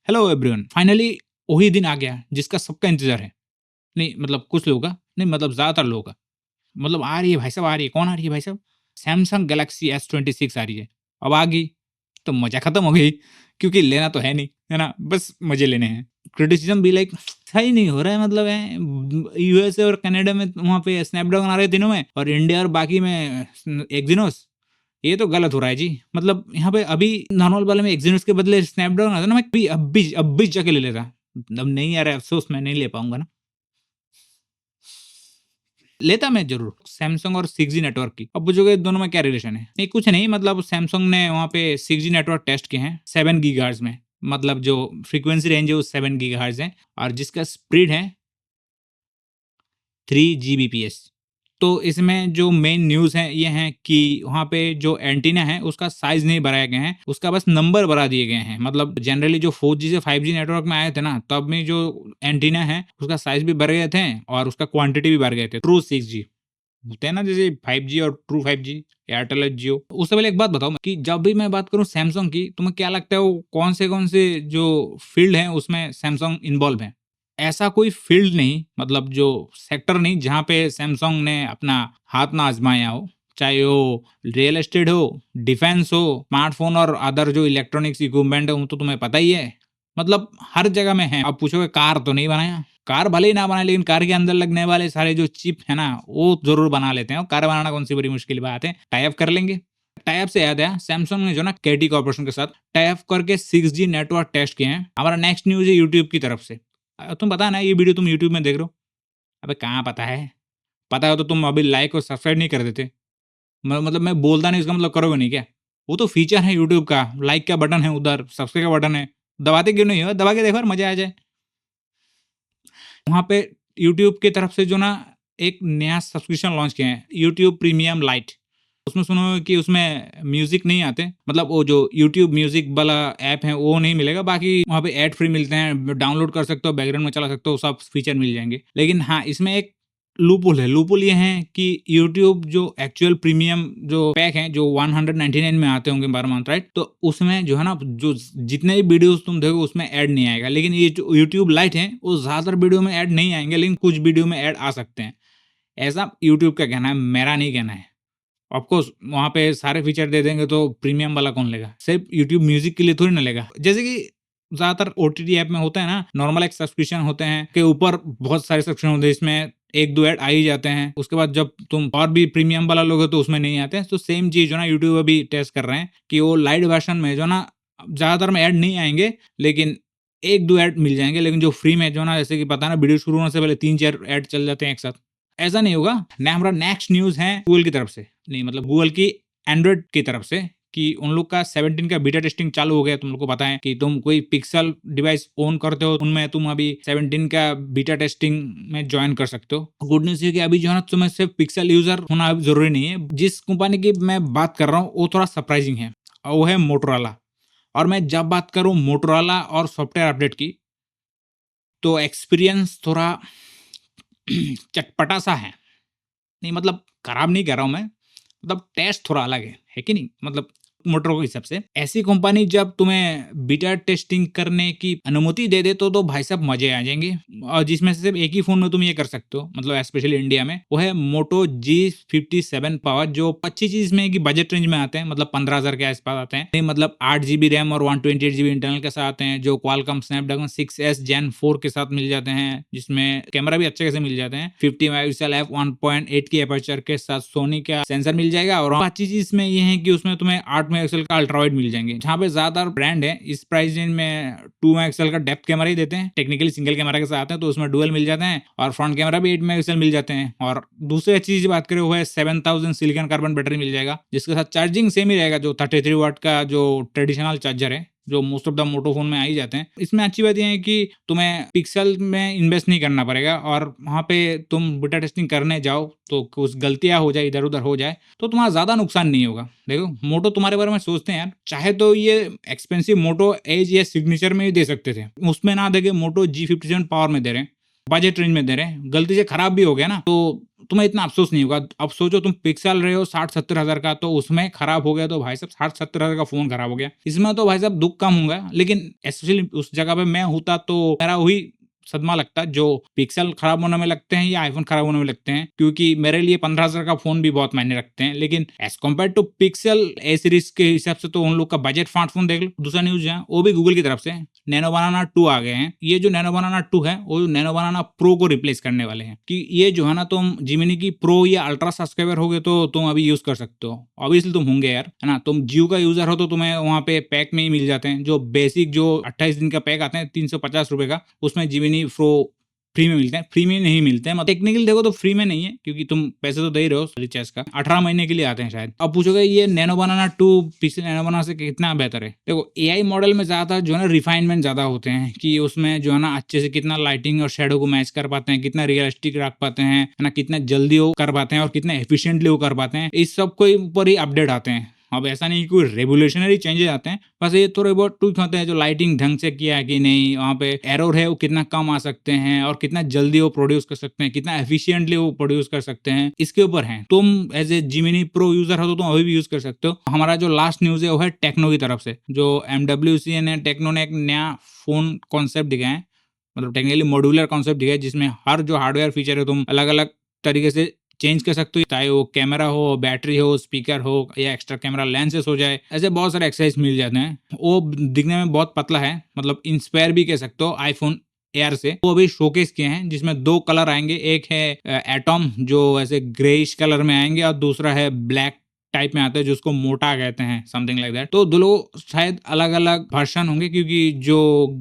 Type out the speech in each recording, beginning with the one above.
Hello everyone, finally वही दिन आ गया जिसका सबका इंतजार है। नहीं मतलब कुछ लोगों का, नहीं मतलब ज़्यादातर लोगों का। मतलब आ रही है भाई साहब, आ रही है। कौन आ रही है भाई साहब? सैमसंग गैलेक्सी S26 आ रही है। अब आ गई, तो मज़ा खत्म हो गई क्योंकि लेना तो है नहीं, है ना? बस मज़े लेने हैं। क्रिटिसिज़्म भी लाइक सही नहीं हो रहा है मतलब यूएसए और कनाडा में वहाँ पे स्नैपड्रैगन आ रहे दिनों में और इंडिया और बाकी में एक्जिनोस। ये तो गलत हो रहा है जी। मतलब यहाँ पे अभी नॉर्मल वाले में एक्जिनोस के बदले स्नैपड्रैगन आता ना, मैं अब भी जाके ले लेता। अब नहीं आ रहा है, अफ़सोस मैं नहीं ले पाऊँगा ना। लेता मैं ज़रूर, सैमसंग और 6G नेटवर्क की। अब पूछोगे दोनों में क्या रिलेशन है? नहीं कुछ नहीं, मतलब सैमसंग ने वहाँ पे 6G नेटवर्क टेस्ट किए हैं 7 गीगाहर्ट्ज़ में। मतलब जो फ्रीक्वेंसी रेंज है वो 7 गीगाहर्ट्ज़ है और जिसका स्पीड है 3 जीबीपीएस। तो इसमें जो मेन न्यूज़ है ये है कि वहाँ पे जो एंटीना है उसका साइज़ नहीं बढ़ाया गया है, उसका बस नंबर बढ़ा दिए गए हैं। मतलब जनरली जो 4G से 5G नेटवर्क में आए थे ना, तब में जो एंटीना है उसका साइज़ भी बढ़ गए थे और उसका क्वांटिटी भी बढ़ गए थे। ट्रू 6G होते हैं ना, जैसे 5G और ट्रू 5G, एयरटेल और जियो। उससे पहले एक बात बताऊँ कि जब भी मैं बात करूँ सैमसंग की, तुम्हें क्या लगता है वो कौन से जो फ़ील्ड हैं उसमें सैमसंग इन्वॉल्व है? ऐसा कोई फ़ील्ड नहीं, मतलब जो सेक्टर नहीं जहाँ पे सैमसंग ने अपना हाथ ना आज़माया हो। चाहे वो रियल एस्टेट हो, डिफेंस हो, स्मार्टफ़ोन और अदर जो इलेक्ट्रॉनिक्स इक्विपमेंट है वो तो तुम्हें पता ही है। मतलब हर जगह में है। अब पूछोगे कार तो नहीं बनाया? कार भले ही ना बनाए लेकिन कार के अंदर लगने वाले सारे जो चिप है ना, वो ज़रूर बना लेते हैं और कार बनाना कौन-सी बड़ी मुश्किल बात है, टाई अप कर लेंगे। टाई अप से याद आया, सैमसंग ने जो ना केटी कॉर्पोरेशन के साथ टाई अप करके 6G नेटवर्क टेस्ट किए हैं। हमारा नेक्स्ट न्यूज़ है यूट्यूब की तरफ से। तुम पता है ना ये वीडियो तुम यूट्यूब में देख रहे हो? अबे कहाँ पता है? पता हो तो तुम अभी लाइक और सब्सक्राइब नहीं कर देते। मतलब मैं बोलता नहीं इसका मतलब करोगे नहीं क्या? वो तो फीचर है यूट्यूब का, लाइक का बटन है उधर, सब्सक्राइब का बटन है। दबाते क्यों नहीं हो? दबा के देखो और मज़ा आ जाए। वहाँ पे यूट्यूब की तरफ से जो ना एक नया सब्सक्रिप्शन लॉन्च किया है, यूट्यूब प्रीमियम लाइट। उसमें सुनो कि उसमें म्यूज़िक नहीं आते, मतलब वो जो यूट्यूब म्यूज़िक वाला ऐप है वो नहीं मिलेगा, बाकी वहाँ पे ऐड फ्री मिलते हैं, डाउनलोड कर सकते हो, बैकग्राउंड में चला सकते हो, सब फीचर मिल जाएँगे। लेकिन हाँ, इसमें एक लूपहोल है, लूपहोल ये है कि यूट्यूब जो एक्चुअल प्रीमियम जो पैक हैं, जो 199 में आते होंगे पर मंथ, राइट? तो उसमें जो है ना, जो जितने भी वीडियोज़ तुम देखो उसमें ऐड नहीं आएगा। लेकिन ये जो यूट्यूब लाइट है, वो ज़्यादातर वीडियो में ऐड नहीं आएँगे, लेकिन कुछ वीडियो में ऐड आ सकते हैं। ऐसा यूट्यूब का कहना है, मेरा नहीं कहना है। ऑफ कोर्स वहाँ पे सारे फीचर दे देंगे तो प्रीमियम वाला कौन लेगा? सिर्फ यूट्यूब म्यूज़िक के लिए थोड़ी ना लेगा। जैसे कि ज़्यादातर ओटीटी ऐप में होता है ना, नॉर्मल एक सब्सक्रिप्शन होते हैं, के ऊपर बहुत सारे सब्सक्रिप्शन होते हैं, इसमें 1-2 ऐड आ ही जाते हैं। उसके बाद जब तुम और भी प्रीमियम वाला लोगे तो उसमें नहीं आते हैं। तो सेम चीज़ जो है ना यूट्यूब अभी टेस्ट कर रहे हैं कि वो लाइट वर्ज़न में जो है ना, ज़्यादातर में ऐड नहीं आएँगे, लेकिन 1-2 ऐड मिल जाएँगे। लेकिन जो फ्री में जो है ना, जैसे कि पता है ना, वीडियो शुरू होने से पहले 3-4 ऐड चल जाते हैं एक साथ। ऐसा नहीं होगा। ना, हमारा नेक्स्ट न्यूज़ है गूगल की तरफ से, नहीं मतलब गूगल की एंड्रॉइड की तरफ से, कि उन लोग का 17 का बीटा टेस्टिंग चालू हो गया। तुम लोग को पता है कि तुम कोई पिक्सल डिवाइस ओन करते हो, उनमें तुम अभी 17 का बीटा टेस्टिंग में जॉइन कर सकते हो। गुड न्यूज़ ये कि अभी जो है ना, तुम्हें सिर्फ पिक्सल यूज़र होना ज़रूरी नहीं है। जिस कंपनी की मैं बात कर रहा हूँ वो थोड़ा सरप्राइजिंग है और वो है मोटोरोला। और मैं जब बात करूँ मोटोरोला और सॉफ्टवेयर अपडेट की, तो एक्सपीरियंस थोड़ा चटपटा सा है। नहीं मतलब खराब नहीं कह रहा हूँ मैं, मतलब टेस्ट थोड़ा अलग है कि नहीं? मतलब मोटरों के हिसाब से ऐसी कंपनी जब तुम्हें बीटा टेस्टिंग करने की अनुमति दे दे तो भाई साहब मजे आ जाएंगे। और जिसमें से सिर्फ एक ही फोन में तुम ये कर सकते हो, मतलब स्पेशली इंडिया में, वो है मोटो G57 पावर, जो 25 चीज में की बजट रेंज में आते हैं, मतलब 15,000 के आसपास आते हैं। नहीं मतलब 8 GB रैम और 128 GB इंटरनल के साथ आते हैं, जो क्वालकॉम स्नैपड्रैगन 6S Gen 4 के साथ मिल जाते हैं, जिसमें कैमरा भी अच्छे खासे मिल जाते हैं। 50 मेगापिक्सल f1.8 की एपर्चर के साथ सोनी का सेंसर मिल जाएगा। और अच्छी चीज इसमें ये है कि उसमें तुम्हें 8 मेगापिक्सल का अल्ट्रा वाइड मिल जाएंगे, जहाँ पे ज्यादातर ब्रांड है इस प्राइस रेंज में 2 मेगापिक्सल का डेप्थ कैमरा ही देते हैं। टेक्निकली सिंगल कैमरा के साथ आते हैं, तो उसमें डुअल मिल जाते हैं और फ्रंट कैमरा भी 8 मेगापिक्सल मिल जाते हैं। और दूसरी अच्छी चीज बात करें वो है 7000 सिलिकॉन कार्बन बैटरी मिल जाएगा, जिसके साथ चार्जिंग सेम ही रहेगा, जो 33 वाट का जो ट्रेडिशनल चार्जर है, जो most of the Moto phone में आ ही जाते हैं। इसमें अच्छी बात यह है कि तुम्हें पिक्सल में इन्वेस्ट नहीं करना पड़ेगा, और वहाँ पे तुम बीटा टेस्टिंग करने जाओ तो कुछ गलतियां हो जाए, इधर उधर हो जाए, तो तुम्हारा ज्यादा नुकसान नहीं होगा। देखो मोटो तुम्हारे बारे में सोचते हैं यार, चाहे तो ये एक्सपेंसिव मोटो एज या सिग्नेचर में ही दे सकते थे, उसमें ना देके मोटो G57 पावर में दे रहे हैं। बजट रेंज में दे रहे हैं, गलती से खराब भी हो गया ना तो तुम्हें इतना अफसोस नहीं होगा। अब सोचो तुम पिक्सल रहे हो 60-70 हज़ार का, तो उसमें खराब हो गया तो भाई साहब 60-70 हज़ार का फ़ोन खराब हो गया। इसमें तो भाई साहब दुःख कम होगा, लेकिन स्पेशली उस जगह पे मैं होता तो मेरा वही सदमा लगता जो पिक्सल खराब होने में लगते हैं या आईफ़ोन खराब होने में लगते हैं, क्योंकि मेरे लिए 15 हज़ार का फ़ोन भी बहुत मायने रखते हैं। लेकिन as compare to pixel A series के हिसाब से तो उन लोग का बजट स्मार्टफ़ोन देख लो। दूसरा न्यूज़ है वो भी गूगल की तरफ से, नैनो बनाना 2 आ गए हैं। ये जो नैनो बनाना 2 है वो नैनो बनाना प्रो को रिप्लेस करने वाले हैं, कि ये जो है ना तुम जिमिनी की प्रो या अल्ट्रा सब्सक्राइबर होगे तो तुम अभी यूज़ कर सकते हो। ऑब्वियसली तुम होंगे यार, है ना? तुम जियो का यूज़र हो तो तुम्हें वहाँ पे पैक में ही मिल जाते हैं। जो बेसिक जो 28 दिन का पैक आता है ₹350 का, उसमें जिमिनी प्रो फ्री में मिलते हैं। फ्री में नहीं मिलते हैं, मतलब टेक्निकली देखो तो फ्री में नहीं है, क्योंकि तुम पैसे तो दे ही रहे हो रिचार्ज का। 18 महीने के लिए आते हैं शायद। अब पूछोगे ये नैनो बनाना 2 पिछले नैनो बनाना से कितना बेहतर है? देखो एआई मॉडल में ज़्यादा जो है ना रिफाइनमेंट ज़्यादा होते हैं, कि उसमें जो है ना अच्छे से कितना लाइटिंग और शेडो को मैच कर पाते हैं, कितना रियलिस्टिक रख पाते हैं, है ना? कितना जल्दी वो कर पाते हैं और कितना एफिशिएंटली वो कर पाते हैं। इस सब के ऊपर ही अपडेट आते हैं। अब ऐसा नहीं कि कोई रेवोल्यूशनरी चेंजेस आते हैं, बस ये थोड़े बहुत ट्विक होते हैं, जो लाइटिंग ढंग से किया है कि नहीं, वहाँ पे एरर है वो कितना कम आ सकते हैं और कितना जल्दी वो प्रोड्यूस कर सकते हैं, कितना एफिशिएंटली वो प्रोड्यूस कर सकते हैं, इसके ऊपर है। तुम as a Gemini pro user हो तो तुम अभी भी यूज कर सकते हो। हमारा जो लास्ट न्यूज है वो है टेक्नो की तरफ से, जो MWC ने टेक्नो ने एक नया फोन कॉन्सेप्ट दिखाया है, मतलब टेक्निकली मॉड्यूलर कॉन्सेप्ट दिखाया है, जिसमें हर जो हार्डवेयर फीचर है तुम अलग अलग तरीके से चेंज कर सकते हो, चाहे वो कैमरा हो, बैटरी हो, स्पीकर हो या एक्स्ट्रा कैमरा लेंसेस हो जाए, ऐसे बहुत सारे एक्सरसाइज मिल जाते हैं। वो दिखने में बहुत पतला है, मतलब इंस्पायर भी कह सकते हो आईफोन एयर से। वो अभी शोकेस किए हैं, जिसमें 2 कलर आएंगे, एक है एटॉम जो ऐसे ग्रेइश कलर में आएंगे और दूसरा है ब्लैक टाइप में आता है, जिसको मोटा कहते हैं, समथिंग लाइक दैट। तो दोनों शायद अलग अलग वर्जन होंगे, क्योंकि जो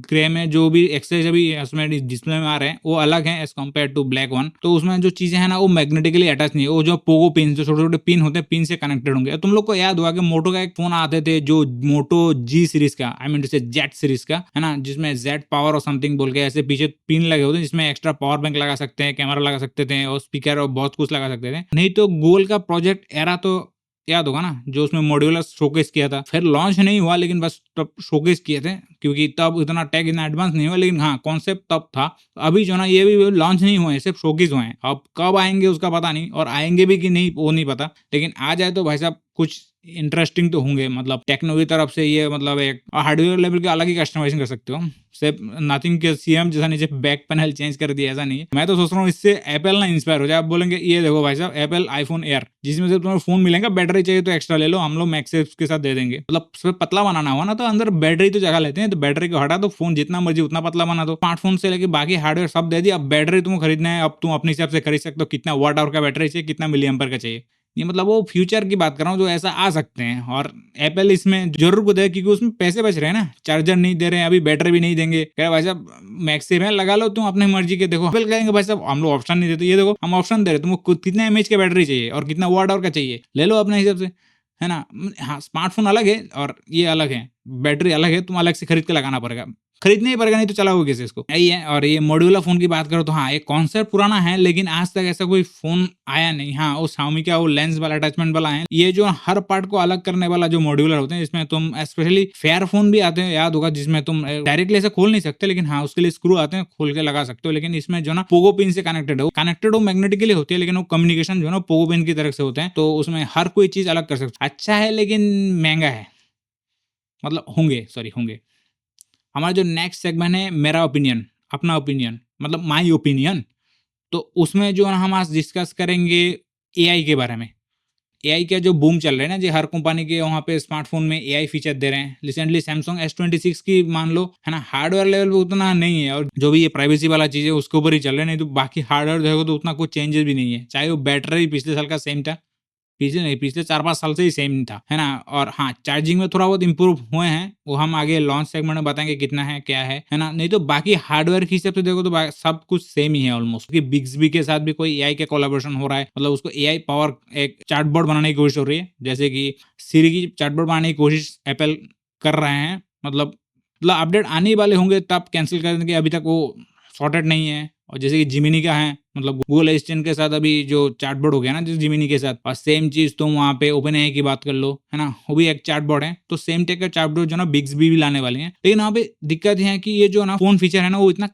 ग्रे में जो भी एक्सरसाइज अभी उसमें डिस्प्ले में आ रहे हैं वो अलग है as compared to black one. तो उसमें जो चीजें हैं ना वो मैग्नेटिकली अटैच नहीं है, वो जो पोगो पिन, जो छोटे छोटे पिन होते हैं, पिन से कनेक्टेड होंगे। तुम लोग को याद होगा कि मोटो का एक फोन आते थे, जो मोटो जी सीरीज का, आई मीन टू से जेट सीरीज का, है ना, जिसमें जेट पावर और समथिंग बोल के ऐसे पीछे पिन लगे होते हैं, जिसमें एक्स्ट्रा पावर बैंक लगा सकते हैं, कैमरा लगा सकते थे और स्पीकर और बहुत कुछ लगा सकते थे। नहीं तो गूगल का प्रोजेक्ट एरा तो याद होगा ना, जो उसमें मॉड्यूलर शोकेस किया था, फिर लॉन्च नहीं हुआ, लेकिन बस तब शोकेस किए थे, क्योंकि तब इतना टेक इतना एडवांस नहीं हुआ, लेकिन हाँ कॉन्सेप्ट तब था। अभी जो ना ये भी लॉन्च नहीं हुए, सिर्फ शोकेस हुए हैं। अब कब आएंगे उसका पता नहीं, और आएंगे भी कि नहीं वो नहीं पता, लेकिन आ जाए तो भाई साहब कुछ इंटरेस्टिंग तो होंगे। मतलब टेक्नो की तरफ से ये मतलब एक हार्डवेयर लेवल के अलग ही कस्टमाइजेशन कर सकते हो, सिर्फ नथिंग के सीएम जैसा नीचे बैक पैनल चेंज कर दिया, ऐसा नहीं है। मैं तो सोच रहा हूँ इससे एप्पल ना इंस्पायर हो जाए। आप बोलेंगे ये देखो भाई साहब एप्पल आईफोन एयर, जिसमें से तुम्हें फोन मिलेगा, बैटरी चाहिए तो एक्स्ट्रा ले लो, हम लोग मैक्सेस के साथ दे देंगे। मतलब सिर्फ पतला बनाना हुआ ना, तो अंदर बैटरी तो जगह लेते हैं, तो बैटरी को हटा दो, फोन जितना मर्जी उतना पतला बना दो। स्मार्टफोन से लेके बाकी हार्डवेयर सब दे दिया, अब बैटरी तुम खरीदना है, अब तुम अपने हिसाब से खरीद सकते हो, कितना वाट आवर का बैटरी चाहिए, कितना मिली एम्पर का चाहिए। ये मतलब वो फ्यूचर की बात कर रहा हूँ, जो ऐसा आ सकते हैं। और एप्पल इसमें जरूर को दे, क्योंकि उसमें पैसे बच रहे हैं ना, चार्जर नहीं दे रहे हैं, अभी बैटरी भी नहीं देंगे, कह भाई साहब मैक्सिम है लगा लो तुम अपनी मर्जी के। देखो एप्पल कहेंगे भाई साहब हम लोग ऑप्शन नहीं देते, ये देखो हम ऑप्शन दे रहे, तुमको कितने एमएच की बैटरी चाहिए और कितना वाट आवर का चाहिए, ले लो अपने हिसाब से, है ना। हाँ स्मार्टफोन अलग है और ये अलग है, बैटरी अलग है, तुम अलग से खरीद के लगाना पड़ेगा, खरीदना ही पड़ेगा, नहीं तो चलाओगे कैसे इसको, यही है। और ये मॉड्यूलर फोन की बात करो तो हाँ, एक कॉन्सेप्ट पुराना है, लेकिन आज तक ऐसा कोई फोन आया नहीं। हाँ वो Xiaomi का वो लेंस वाला अटैचमेंट वाला है, ये जो हर पार्ट को अलग करने वाला जो मॉड्यूलर होते हैं, इसमें तुम स्पेशली फेयर फोन भी आते हैं, याद होगा, जिसमें तुम डायरेक्टली ऐसे खोल नहीं सकते, लेकिन हाँ उसके लिए स्क्रू आते हैं, खोल के लगा सकते हो। लेकिन इसमें जो ना पोगो पिन से कनेक्टेड हो मैग्नेटिकली होती है, लेकिन वो कम्युनिकेशन जो ना पोगो पिन की तरफ से होते हैं, तो उसमें हर कोई चीज अलग कर सकते। अच्छा है लेकिन महंगा है, मतलब होंगे। हमारा जो नेक्स्ट सेगमेंट है मेरा ओपिनियन, अपना ओपिनियन, मतलब माय ओपिनियन, तो उसमें जो हम आज डिस्कस करेंगे एआई के बारे में। एआई का जो बूम चल रहा है ना जी, हर कंपनी के वहाँ पे स्मार्टफोन में एआई फीचर दे रहे हैं। रिसेंटली सैमसंग S26 की मान लो, है ना, हार्डवेयर लेवल पे उतना नहीं है, और जो भी ये प्राइवेसी वाला चीज़ है उसके ऊपर ही चल रहे हैं, नहीं तो बाकी हार्डवेयर देखो तो उतना कुछ चेंजेस भी नहीं है। चाहे वो बैटरी पिछले साल का सेम था, पिछले 4-5 साल से ही सेम था, है ना। और हाँ चार्जिंग में थोड़ा बहुत इंप्रूव हुए हैं, वो हम आगे लॉन्च सेगमेंट में बताएंगे कितना है क्या है ना। नहीं तो बाकी हार्डवेयर की हिसाब से देखो तो सब कुछ सेम ही है ऑलमोस्ट। कि बिग्सबी के साथ भी कोई एआई का कोलैबोरेशन हो रहा है, मतलब उसको एआई पावर एक चैटबॉट बनाने की कोशिश हो रही है, जैसे कि सिरी की चैटबॉट बनाने की कोशिश एप्पल कर रहे हैं। मतलब अपडेट आने वाले होंगे तब कैंसिल कर देंगे, अभी तक वो सॉर्टेड नहीं है। और जैसे कि जिमिनी का है, मतलब गूगल असिस्टेंट के साथ अभी जो चैटबॉट हो गया ना जिस जिमिनी के साथ, और सेम चीज तुम वहाँ पे ओपन एआई की बात कर लो, है ना, वो भी एक चैटबॉट है। तो सेम टेक का चैटबॉट जो ना बिग्सबी भी लाने वाले हैं, लेकिन वहाँ पे दिक्कत है कि ये जो ना फोन फीचर है ना वो इतना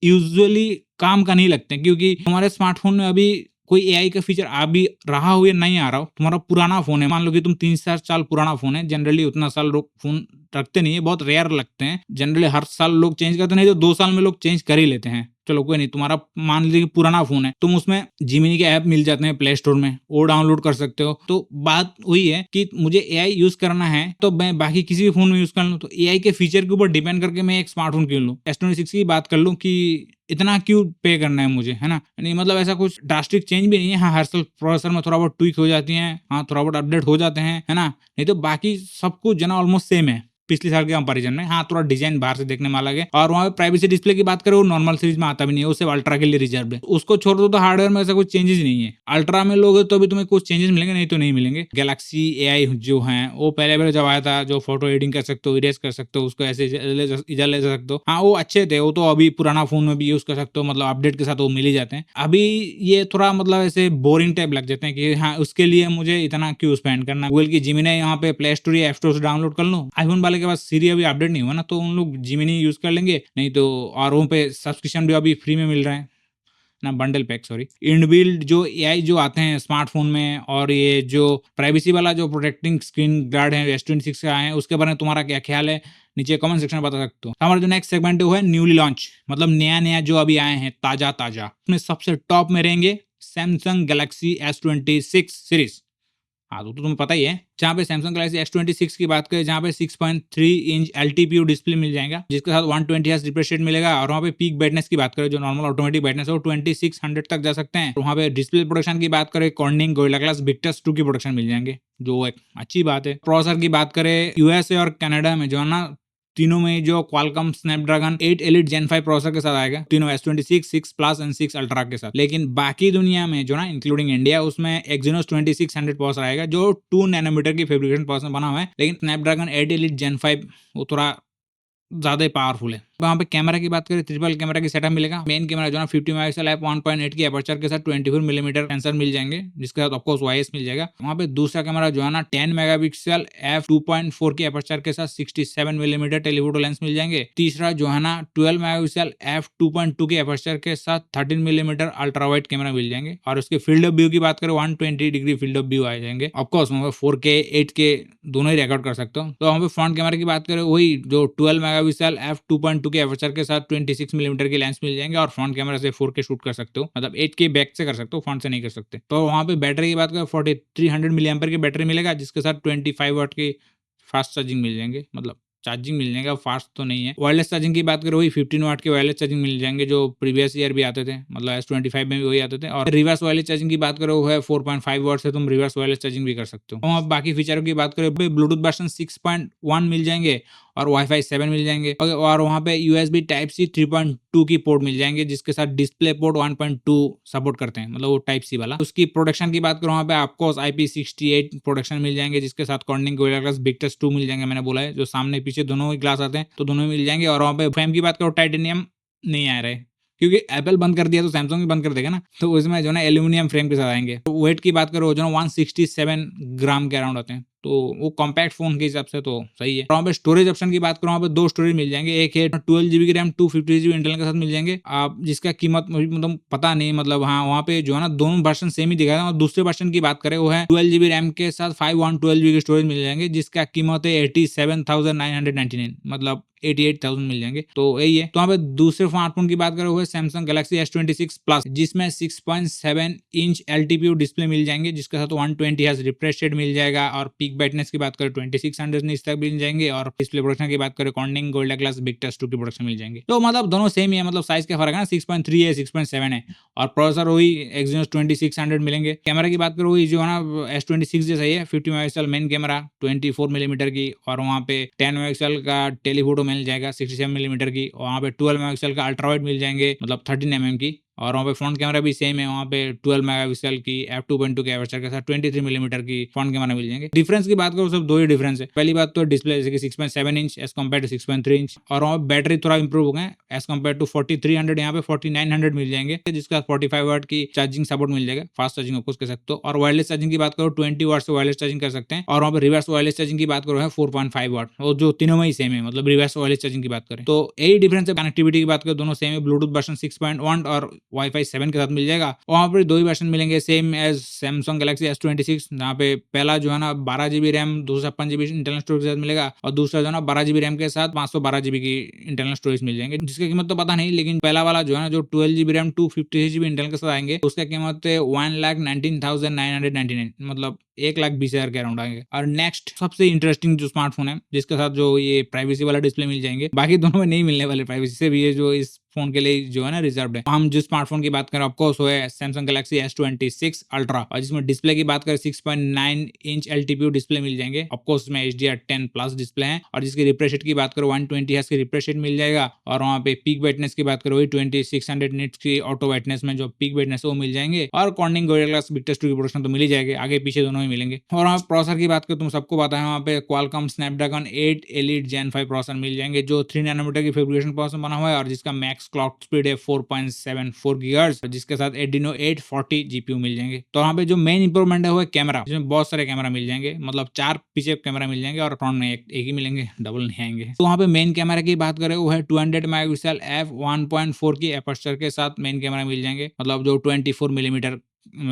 यूजुअली काम का नहीं लगते हैं, क्योंकि हमारे स्मार्टफोन में अभी कोई एआई का फीचर आ भी रहा हो या नहीं आ रहा हो, तुम्हारा पुराना फोन है, मान लो कि तुम 3-4 साल पुराना फोन है, जनरली उतना साल लोग फोन रखते नहीं है, बहुत रेयर लगते हैं, जनरली हर साल लोग चेंज करते नहीं तो 2 साल में लोग चेंज कर ही लेते हैं। चलो कोई नहीं, तुम्हारा मान लीजिए कि पुराना फोन है, तुम उसमें जिमिनी के ऐप मिल जाते हैं प्ले स्टोर में, वो डाउनलोड कर सकते हो। तो बात वही है कि मुझे एआई यूज करना है तो मैं बाकी किसी भी फोन में यूज कर लूँ, तो एआई के फीचर के ऊपर डिपेंड करके मैं एक स्मार्टफोन क्यों लूँ। S26 की बात कर लूँ कि इतना क्यों पे करना है मुझे, है ना? नहीं मतलब ऐसा कुछ ड्रास्टिक चेंज भी नहीं है। हाँ, हर साल प्रोसेसर में थोड़ा बहुत ट्वीक हो जाती है, हाँ, थोड़ा बहुत अपडेट हो जाते हैं, है ना? नहीं तो बाकी सब कुछ जो है ना ऑलमोस्ट सेम है पिछले साल के कंपैरिजन में। हाँ, थोड़ा डिजाइन बाहर से देखने में अलग है, और वहाँ पे प्राइवेसी डिस्प्ले की बात करें वो नॉर्मल सीरीज में आता भी नहीं है, वो सिर्फ अल्ट्रा के लिए रिजर्व है। उसको छोड़ दो तो हार्डवेयर में ऐसा कुछ चेंजेस नहीं है। अल्ट्रा में लोगे तो भी तुम्हें कुछ चेंजेस मिलेंगे, नहीं तो नहीं मिलेंगे। गैलेक्सी एआई जो है वो पहले जब आया था, जो फोटो एडिटिंग कर सकते हो, इरेज कर सकते हो, उसको ऐसे इधर ले जा सकते हो, हाँ वो अच्छे थे, वो तो अभी पुराना फोन में भी यूज कर सकते हो, मतलब अपडेट के साथ वो मिल ही जाते हैं। अभी ये थोड़ा मतलब ऐसे बोरिंग टाइप लग जाते हैं कि हाँ उसके लिए मुझे इतना क्यों स्पेंड करना। गूगल की जिमिनी यहाँ पे प्ले स्टोर या एप स्टोर से डाउनलोड कर लो। आईफोन वाले के पास सीरी अभी अपडेट नहीं हुआ ना, तो उन लोग जिमिनी यूज कर लेंगे, नहीं तो और वहाँ पे सब्सक्रिप्शन भी अभी फ्री में मिल रहा है ना, बंडल पैक सॉरी। इनबिल्ट जो एआई जो आते हैं स्मार्टफोन में, और ये जो प्राइवेसी वाला जो प्रोटेक्टिंग स्क्रीन गार्ड है S26 का है, उसके बारे में तुम्हारा क्या ख्याल है नीचे कमेंट सेक्शन में बता सकते हो। हमारा जो नेक्स्ट सेगमेंट है वो है न्यूली लॉन्च, मतलब नया नया जो अभी आए हैं ताजा ताजा। उसमें सबसे टॉप में रहेंगे सैमसंग गैलेक्सी S26 सीरीज। हाँ तो तुम्हें पता ही है, जहाँ पे सैमसंग गैलेक्सी S26 की बात करें, जहाँ पे 6.3 इंच LTPO डिस्प्ले मिल जाएगा, जिसके साथ 120 हर्ट्ज रिफ्रेश रेट मिलेगा, और वहाँ पे पीक ब्राइटनेस की बात करें, जो नॉर्मल ऑटोमेटिक ब्राइटनेस है वो 2600 तक जा सकते हैं। वहाँ पे डिस्प्ले प्रोडक्शन की बात करें, कॉर्निंग गोरिल्ला ग्लास विक्टस 2 की प्रोडक्शन मिल जाएंगे, जो एक अच्छी बात है। प्रोसेसर की बात करें, यूएसए और कनाडा में जो है ना, तीनों में जो Qualcomm Snapdragon 8 elite Gen 5 processor के साथ आएगा, तीनों S26, 6 प्लस एंड 6 अल्ट्रा के साथ। लेकिन बाकी दुनिया में जो ना इंक्लूडिंग इंडिया, उसमें Exynos 2600 प्रोसेसर आएगा, जो 2 नैनोमीटर की फैब्रिकेशन प्रोसेसर बना हुआ है, लेकिन स्नैपड्रैगन 8 एलिट Gen 5 वो थोड़ा ज्यादा ही पावरफुल है। वहाँ पे कैमरा की बात करें, ट्रिपल कैमरा की सेटअप मिलेगा। मेन कैमरा जो है 50 मेगापिक्सल है, 1.8 की अपर्चर के साथ 24 मिलीमीटर सेंसर मिल जाएंगे, जिसके साथ ऑफकोर्स वाईएस मिल जाएगा। वहाँ पे दूसरा कैमरा जो है ना 10 मेगापिक्सल f2.4 की अपर्चर के साथ 67 मिलीमीटर टेलीफोटो लेंस मिल जाएंगे। तीसरा जो है ना 12 मेगापिक्सल f2.2 की अपर्चर के साथ 13 मिलीमीटर अल्ट्रा वाइड कैमरा मिल जाएंगे। और उसके फील्ड ऑफ व्यू की बात करें, 120 डिग्री फील्ड ऑफ व्यू आ जाएंगे। ऑफकोर्स वहाँ पे 4K 8K दोनों ही रिकॉर्ड कर सकते हो। तो वहाँ पे फ्रंट कैमरा की बात करें, वही जो 12 मेगापिक्सल f2.2 के अपर्चर के साथ 26 मिलीमीटर की लेंस मिल जाएंगे, और फ्रंट कैमरा से 4K शूट कर सकते हो, मतलब 8K बैक से कर सकते हो, फ्रंट से नहीं कर सकते। तो वहाँ पे बैटरी की बात करें, 4300 मिली एम्पर की बैटरी मिलेगा, जिसके साथ 25 वाट की फास्ट चार्जिंग मिल जाएंगे, मतलब चार्जिंग मिल जाएगा, फास्ट तो नहीं है। वायरलेस चार्जिंग की बात करें, वही 15 वाट के वायरलेस चार्जिंग मिल जाएंगे, जो प्रीवियस ईयर भी आते थे, मतलब S25 में भी वही आते थे। और रिवर्स वायरलेस चार्जिंग की बात करें, वो है 4.5 वाट से तुम रिवर्स वायरलेस चार्जिंग भी कर सकते हो। और बाकी फीचरों की बात करें, ब्लूटूथ वर्जन 6.1 मिल जाएंगे, और वाईफाई 7 मिल जाएंगे, और वहाँ पे USB Type-C 3.2 की पोर्ट मिल जाएंगे, जिसके साथ डिस्प्ले पोर्ट 1.2 सपोर्ट करते हैं, मतलब वो Type-C वाला। उसकी प्रोडक्शन की बात करूँ, वहाँ पे आपको IP68 प्रोडक्शन मिल जाएंगे, जिसके साथ कॉर्निंग गोरिल्ला ग्लास विक्टस 2 मिल जाएंगे, मैंने बोला है, जो सामने पीछे दोनों ही ग्लास आते हैं, तो दोनों मिल जाएंगे। और वहाँ पे फ्रेम की बात करो, टाइटेनियम नहीं आ रहा है, क्योंकि एप्पल बंद कर दिया तो सैमसंग भी बंद कर देगा ना, तो उसमें जो ना एल्यूमिनियम फ्रेम के साथ आएंगे। तो वेट की बात करो, जो ना 167 ग्राम के अराउंड आते हैं, तो वो कॉम्पैक्ट फोन के हिसाब से तो सही है। वहाँ पे स्टोरेज ऑप्शन की बात करो, वहाँ पे 2 स्टोरेज मिल जाएंगे, एक है 12 GB की रैम 256 GB इंटरनल के साथ मिल जाएंगे, आप जिसका कीमत मतलब पता नहीं, मतलब हाँ वहाँ पे जो है ना दोनों वर्जन सेम ही दिखाया। और दूसरे वर्जन की बात करें, वो है 12 GB रैम के साथ 512 GB की स्टोरेज मिल जाएंगे, जिसका कीमत है 87,999, मतलब 88,000 मिल जाएंगे। तो यही है। तो वहाँ पे दूसरे स्मार्टफोन की बात करें, वो है सैमसंग गैलेक्सी S26 प्लस, जिसमें 6.7 इंच LTPO डिस्प्ले मिल जाएंगे, जिसके साथ 120 हर्ट्ज रिफ्रेश रेट मिल जाएगा, और पीक ब्राइटनेस की बात करें 2600 निट्स तक मिल जाएंगे, और डिस्प्ले प्रोडक्शन की बात करें, कॉर्निंग गोरिल्ला ग्लास विक्टस 2 की प्रोडक्शन मिल जाएंगे। तो मतलब दोनों सेम ही है, मतलब साइज का फर्क है ना, 6.3 है 6.7 है, और प्रोसेसर वही Exynos 2600 मिलेंगे। कैमरा की बात करो, वही जो है ना S26 जैसा ही है, 50 मेगापिक्सल मेन कैमरा 24 मिलीमीटर की, और वहाँ पे 10 मेगापिक्सल का टेलीफोटो मिल जाएगा 67 मिलीमीटर की, और वहाँ पे 12 मेगापिक्सल का अल्ट्रा वाइड मिल जाएंगे, मतलब 13 mm की, और वहाँ पे फ्रंट कैमरा भी सेम है, वहाँ पे 12 मेगापिक्सल की f2.2 के अपर्चर के साथ 23 मिलीमीटर की फ्रंट कैमरा मिल जाएंगे। डिफरेंस की बात करो, सब दो ही डिफरेंस है। पहली बात तो डिस्प्ले जैसे कि 6.7 inch as compared to 6.3 inch, और वहाँ बैटरी थोड़ा इंप्रूव हो गए, एज कम्पेयर टू 4300 यहाँ पे 4900 मिल जाएंगे, जिसका 45 वाट की चार्जिंग सपोर्ट मिल जाएगा, फास्ट चार्जिंग ऑफकोर्स कर सकते हो। और वायरलेस चार्जिंग की बात करो 20 वाट से वायरलेस चार्जिंग कर सकते हैं। और वहाँ पे रिवर्स वायरलेस चार्जिंग की बात करो है 4.5 वाट, और जो तीनों में ही सेम है, मतलब रिवर्स वायरलेस चार्जिंग की बात करें तो यही डिफरेंस है। कनेक्टिविटी की बात करें दोनों सेम है, ब्लूटूथ वर्जन 6.1 और वाईफाई 7 के साथ मिल जाएगा। वहाँ पर 2 ही वर्जन मिलेंगे same as Samsung Galaxy S26, जहाँ पे पहला जो है ना 12GB RAM 256GB internal storage के साथ मिलेगा, और दूसरा जो है ना 12GB रैम के साथ 512GB की इंटरनल स्टोरेज मिल जाएंगे, जिसकी कीमत तो पता नहीं, लेकिन पहला वाला जो है ना जो 12GB रैम 256GB इंटरनल के साथ आएंगे उसका कीमत 1,19,999, मतलब 1,20,000 के अराउंड आएंगे। और नेक्स्ट सबसे इंटरेस्टिंग जो स्मार्टफोन है जिसके साथ जो ये प्राइवेसी वाला डिस्प्ले मिल जाएंगे, बाकी दोनों में नहीं मिलने वाले प्राइवेसी से भी, ये जो इस फोन के लिए जो है ना रिजर्व्ड है। हम जिस स्मार्टफोन की बात करें ऑफकोर्स वो है सैमसंग गैलेक्सी S26 अल्ट्रा, और जिसमें डिस्प्ले की बात करें 6.9 इंच LTPO डिस्प्ले मिल जाएंगे। ऑफकोर्स में HDR10+ डिस्प्ले है, और जिसकी रिफ्रेश रेट की बात करो 120 हर्ट्ज की रिफ्रेश रेट मिल जाएगा। और वहाँ पे पीक ब्राइटनेस की बात करो वही 2600 निट्स की ऑटो ब्राइटनेस में जो पीक ब्राइटनेस वो मिल जाएंगे। और कॉर्निंग गोरिल्ला ग्लास विक्टर्स 2 की प्रोडक्शन तो मिल ही जाएगी, आगे पीछे दोनों ही मिलेंगे। और वहाँ प्रोसेसर की बात करें तुम सबको पता है, वहाँ पे Qualcomm Snapdragon 8 elite Gen 5 processor मिल जाएंगे, जो 3 नैनोमीटर की फैब्रिकेशन प्रोसेसर बना हुआ है, और जिसका मैक्स क्लॉक स्पीड है 4.74 गीगाहर्ट्ज, जिसके साथ Adreno 840 GPU मिल जाएंगे। तो वहाँ पे जो मेन इंप्रूवमेंट है वो है कैमरा, जिसमें बहुत सारे कैमरा मिल जाएंगे, मतलब 4 पीछे कैमरा मिल जाएंगे, और फ्रंट में एक ही मिलेंगे, डबल नहीं आएंगे। तो वहाँ पे मेन कैमरा की बात करें वो है 200 मेगापिक्सल f1.4 की एपर्चर के साथ मेन कैमरा मिल जाएंगे, मतलब जो 24 मिलीमीटर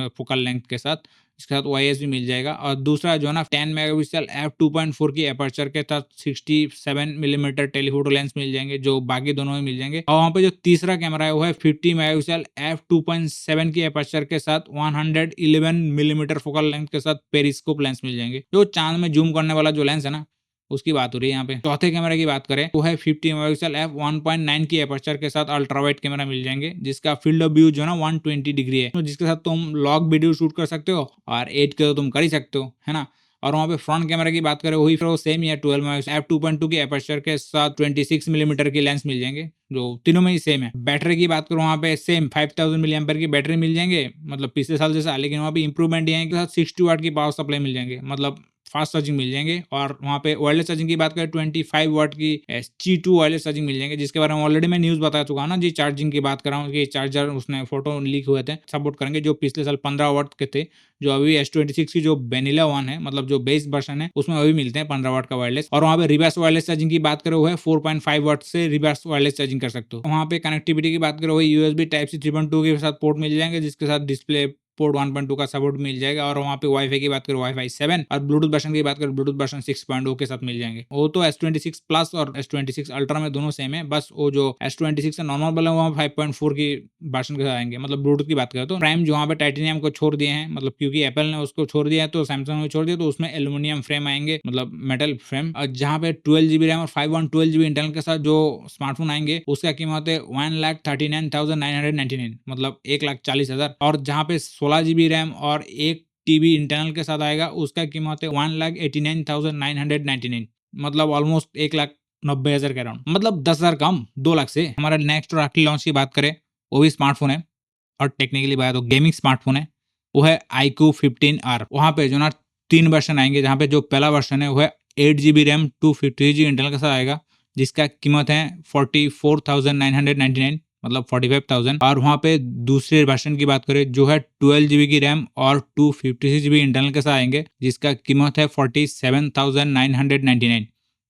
फोकल लेंथ के साथ, इसके साथ OIS भी मिल जाएगा। और दूसरा जो है ना 10 मेगापिक्सल f2.4 की एपर्चर के साथ 67 मिलीमीटर टेलीफोटो लेंस मिल जाएंगे, जो बाकी दोनों में मिल जाएंगे। और वहाँ पे जो तीसरा कैमरा है वो है 50 मेगापिक्सल f2.7 की एपर्चर के साथ 111 मिलीमीटर फोकल लेंथ के साथ पेरिस्कोप लेंस मिल जाएंगे, जो चांद में जूम करने वाला जो लेंस है ना उसकी बात हो रही है यहाँ पे। चौथे कैमरे की बात करें तो है 50 मेगापिक्सल f1.9 की एपर्चर के साथ अल्ट्रा वाइड कैमरा मिल जाएंगे, जिसका फील्ड ऑफ व्यू जो है ना 120 डिग्री है, तो जिसके साथ तुम लॉग वीडियो शूट कर सकते हो, और 8K तो तुम कर ही सकते हो, है ना। और वहाँ पे फ्रंट कैमरा की बात करें वही फिर वो सेम ही है, 12 मेगापिक्सल f2.2 की एपर्चर के साथ 26 मिलीमीटर की लेंस मिल जाएंगे, जो तीनों में ही सेम है। बैटरी की बात करूँ वहाँ पे सेम 5000 mAh की बैटरी मिल जाएंगे, मतलब पिछले साल जैसा, लेकिन वहाँ पे इंप्रूवमेंट ये है कि 60 वाट की पावर सप्लाई मिल जाएंगे, मतलब फास्ट चार्जिंग मिल जाएंगे। और वहाँ पे वायरलेस चार्जिंग की बात करें 25 वाट की G2 वायरलेस चार्जिंग मिल जाएंगे, जिसके बारे में ऑलरेडी मैं न्यूज़ बता चुका हूँ ना जी। चार्जिंग की बात कर रहा हूँ कि चार्जर उसने फोटो लीक हुए थे, सपोर्ट करेंगे, जो पिछले साल 15 वाट के थे, जो अभी S26 की जो वेनिला वन है, मतलब जो बेस वर्जन है उसमें अभी मिलते हैं 15 वाट का वायरलेस। और वहाँ पे रिवर्स वायरलेस चार्जिंग की बात करें वो है 4.5 वाट से रिवर्स वायरलेस चार्जिंग कर सकते हो। वहाँ पे कनेक्टिविटी की बात करें वही USB Type-C 3.2 के साथ पोर्ट मिल जाएंगे, जिसके साथ डिस्प्ले पोर्ट 1.2 का सपोर्ट मिल जाएगा। और वहाँ पे वाईफाई की बात करें वाईफाई 7, और ब्लूटूथ वर्जन की बात करें ब्लूटूथ वर्जन 6.0 के साथ मिल जाएंगे। वो तो S26 प्लस और S26 अल्ट्रा में दोनों सेम है, बस वो जो S26 का नॉर्मल वाला वहाँ 5.4 की वर्जन के साथ आएंगे। मतलब ब्लूटूथ की बात करें तो प्राइम जो वहाँ पे टाइटेनियम को छोड़ दिए हैं, मतलब क्योंकि एप्पल ने उसको छोड़ दिया है तो सैमसंग ने छोड़ दिया, तो उसमें एल्यूमिनियम फ्रेम आएंगे, मतलब मेटल फ्रेम, और जहाँ पे 12GB रैम और 512GB इंटरनल के साथ जो स्मार्टफोन आएंगे उसका कीमत है 1,39,999, मतलब 1,40,000। और जहाँ पे 16GB रैम और 1 TB इंटरनल के साथ आएगा उसका कीमत है 1,89,999, मतलब ऑलमोस्ट 1,90,000 के अराउंड, मतलब 10,000 कम, 2 लाख से। हमारा नेक्स्ट और आखिरी लॉन्च की बात करें वो भी स्मार्टफोन है, और टेक्निकली बात तो गेमिंग स्मार्टफोन है, वो है iQOO 15R। वहाँ पे जो ना 3 वर्जन आएंगे, जहाँ पे जो पहला वर्जन है वो है 8GB रैम 256GB इंटरनल के साथ आएगा, जिसका कीमत है 44,999, मतलब 45,000। और वहाँ पे दूसरे वर्जन की बात करें जो है 12GB की रैम और 256GB इंटरनल के साथ आएंगे, जिसका कीमत है 47,999,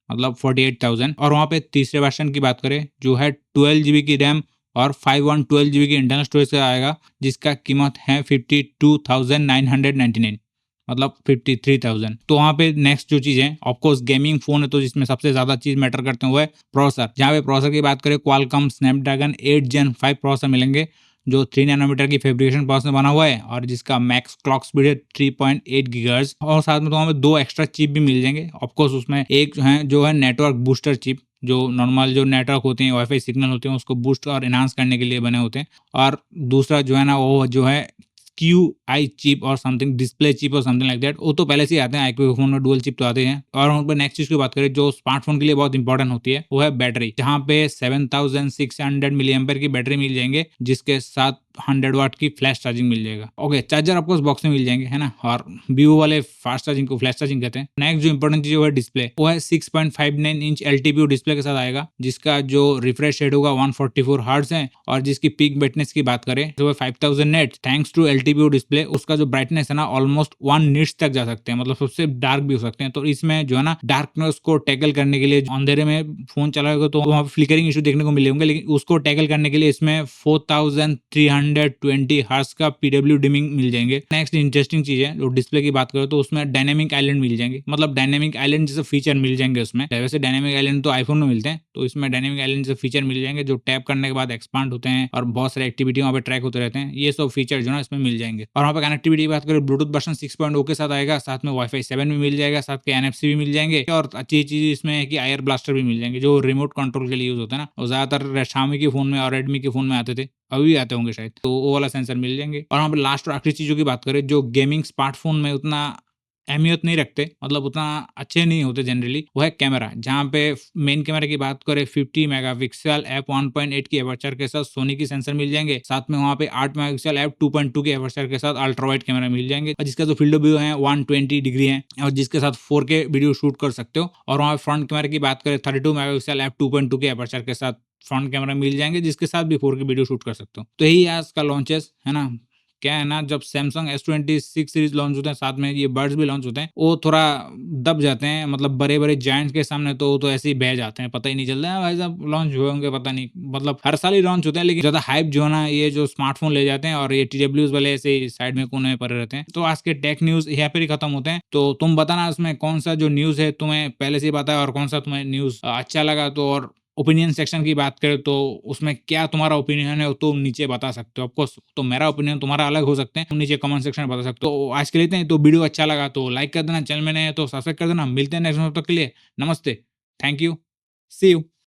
मतलब 48,000। और वहाँ पे तीसरे वर्जन की बात करें जो है 12GB की रैम और 512GB की इंटरनल स्टोरेज से आएगा, जिसका कीमत है 52,999, मतलब 53,000। तो वहाँ पे नेक्स्ट जो चीज़ है ऑफकोर्स गेमिंग फोन है, तो जिसमें सबसे ज्यादा चीज मैटर करते हैं वो है प्रोसेसर। जहाँ पे प्रोसेसर की बात करें क्वालकॉम स्नैपड्रैगन 8 Gen 5 प्रोसेसर मिलेंगे, जो 3 नैनोमीटर की फैब्रिकेशन प्रोसेसर बना हुआ है, और जिसका मैक्स क्लॉक स्पीड है 3.8 गीगाहर्ट्ज। और साथ में तो वहाँ पे 2 एक्स्ट्रा चिप भी मिल जाएंगे ऑफकोर्स। उसमें एक जो है नेटवर्क बूस्टर चिप, जो नॉर्मल जो नेटवर्क होते हैं वाईफाई सिग्नल होते हैं उसको बूस्ट और एनहांस करने के लिए बने होते हैं। और दूसरा जो है ना वो जो है QI चिप और समथिंग डिस्प्ले चिप और समथिंग लाइक दैट, वो तो पहले से ही आते हैं, iQOO फोन में डुअल चिप तो आते हैं। और वहाँ पर नेक्स्ट चीज की बात करें जो स्मार्टफोन के लिए बहुत इंपॉर्टेंट होती है, वो है बैटरी, जहाँ पे 7600 मिली एम्पेयर की बैटरी मिल जाएंगे, जिसके साथ 100 वाट की फ्लैश चार्जिंग मिल जाएगा। ओके, चार्जर आपको उस बॉक्स में मिल जाएंगे, है ना। और Vivo वाले फास्ट चार्जिंग को फ्लैश चार्जिंग कहते हैं। नेक्स्ट जो इंपॉर्टेंट चीज है डिस्प्ले, वो है 6.59 इंच LTPO डिस्प्ले के साथ आएगा, जिसका जो रिफ्रेश रेट होगा 144 हर्ट्ज है, और जिसकी पीक ब्राइटनेस की बात करें तो 5000 nits. Thanks to LTPO display उसका जो ब्राइटनेस है ना ऑलमोस्ट 1 निट्स तक जा सकते हैं, मतलब सबसे डार्क भी हो सकते हैं। तो इसमें जो है ना डार्कनेस को टैकल करने के लिए, अंधेरे में फोन चलाएगा तो वहाँ पे फ्लिकरिंग इशू देखने को मिले होंगे, लेकिन उसको टैकल करने के लिए इसमें 4320 हर्ट्ज का PW डिमिंग मिल जाएंगे। नेक्स्ट इंटरेस्टिंग चीज है, जो डिस्प्ले की बात करो तो उसमें डायनेमिक आइलैंड मिल जाएंगे, मतलब डायनेमिक आइलैंड जैसे फीचर मिल जाएंगे उसमें। वैसे डायनेमिक आइलैंड तो आईफोन में मिलते हैं, तो इसमें डायनेमिक आइलैंड जैसे फीचर मिल जाएंगे, जो टैप करने के बाद एक्सपांड होते हैं और बहुत सारे एक्टिविटी वहाँ पे ट्रैक होते रहते हैं। ये सब फीचर जो है इसमें मिल जाएंगे। और वहाँ पे कनेक्टिविटी की बात करें, ब्लूटूथ वर्जन 6.0 के साथ आएगा, साथ में Wi-Fi 7 भी मिल जाएगा, साथ के NFC भी मिल जाएंगे। और अच्छी चीज इसमें है कि आयर ब्लास्टर भी मिल जाएंगे, जो रिमोट कंट्रोल के लिए यूज होता है ना, और ज्यादातर Xiaomi के फोन में और Redmi के फोन में आते थे, अभी भी आते होंगे शायद, तो वो वाला सेंसर मिल जाएंगे। और वहाँ पे लास्ट और आखिरी चीजों की बात करें, जो गेमिंग स्मार्टफोन में उतना अहमियत नहीं रखते, मतलब उतना अच्छे नहीं होते जनरली, वो है कैमरा। जहाँ पे मेन कैमरा की बात करें 50 मेगापिक्सल f1.8 की एपर्चर के साथ सोनी की सेंसर मिल जाएंगे, साथ में वहाँ पे 8 मेगापिक्सल f2.2 की एपर्चर के साथ अल्ट्रा वाइड कैमरा मिल जाएंगे, और जिसका जो फील्ड ऑफ व्यू है 120 डिग्री है, और जिसके साथ 4K वीडियो शूट कर सकते हो। और वहाँ फ्रंट कैमरा की बात करें 32 मेगापिक्सल f2.2 की एपर्चर के साथ फ्रंट कैमरा मिल जाएंगे, जिसके साथ भी 4K वीडियो शूट कर सकते हो। तो यही आज का लॉन्चेस है ना। क्या है ना, जब सैमसंग S26 सीरीज लॉन्च होते हैं, साथ में ये बर्ड्स भी लॉन्च होते हैं, वो थोड़ा दब जाते हैं, मतलब बड़े बड़े जायंट्स के सामने तो ऐसे ही बह जाते हैं, पता ही नहीं चलता है भाई साहब लॉन्च हुए होंगे, पता नहीं, मतलब हर साल ही लॉन्च होते हैं, लेकिन ज्यादा हाइप जो है ना ये जो स्मार्टफोन ले जाते हैं, और ये TWs वाले ऐसे साइड में कोने में पड़े रहते हैं। तो आज के टेक न्यूज यहाँ पर ही खत्म होते हैं। तो तुम बताना उसमें कौन सा जो न्यूज है तुम्हें पहले से ही पता है, और कौन सा तुम्हें न्यूज अच्छा लगा। तो और ओपिनियन सेक्शन की बात करें तो उसमें क्या तुम्हारा ओपिनियन है वो तुम नीचे बता सकते हो। ऑफकोर्स तो मेरा ओपिनियन तुम्हारा अलग हो सकते हैं, तुम नीचे कमेंट सेक्शन में बता सकते हो। तो आज के लिए इतना ही। तो वीडियो अच्छा लगा तो लाइक कर देना, चैनल में नए हैं तो सब्सक्राइब कर देना। मिलते हैं नेक्स्ट वीडियो, तक के लिए नमस्ते, थैंक यू, सी यू।